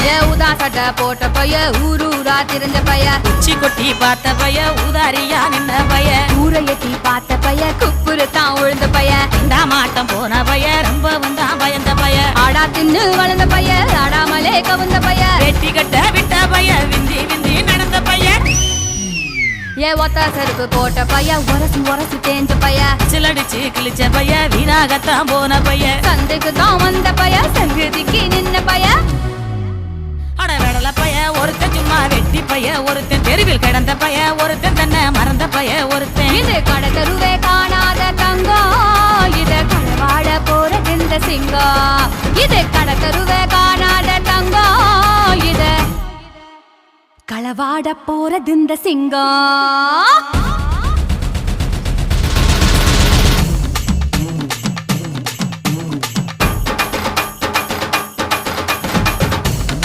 ஏ உதா சட்டை போட்ட பைய ஊரூரா திரிஞ்ச பைய உச்சி கொட்டி பார்த்த பைய ஊதாரியா நின்ன பைய ஊரை எட்டி பார்த்த பைய குப்புரு தான் உழுந்த பைய இந்த மாட்டம் போன பைய ரொம்ப வந்தா பயந்த பைய ஆடா தின்னு வளர்ந்த பைய ஆடாமலே கவுந்த பைய வெட்டி கட்ட விட்ட பைய விந்தி விந்தி நடந்த பைய ஏ ஒத்த செருப்பு போட்ட பைய உரசி தேஞ்ச பைய சிலடிச்சு கிழிச்ச பைய வீணாகத்தான் போன பைய சந்தைக்கு தான் வந்த பைய சங்கதிக்கு நின்ன பைய அட வெடல பைய ஒருத்தன் சும்மா வெட்டி பைய ஒருத்தன் தெருவில் கிடந்த பைய ஒருத்தன் தன்னை மறந்த பைய ஒருத்தன் இது கடை தெருவே காணாத தங்கம் இது களவாட போறது இந்த சிங்கம் இது கடை தெருவே காணாத தங்கம் இது களவாட போறது இந்த சிங்கம்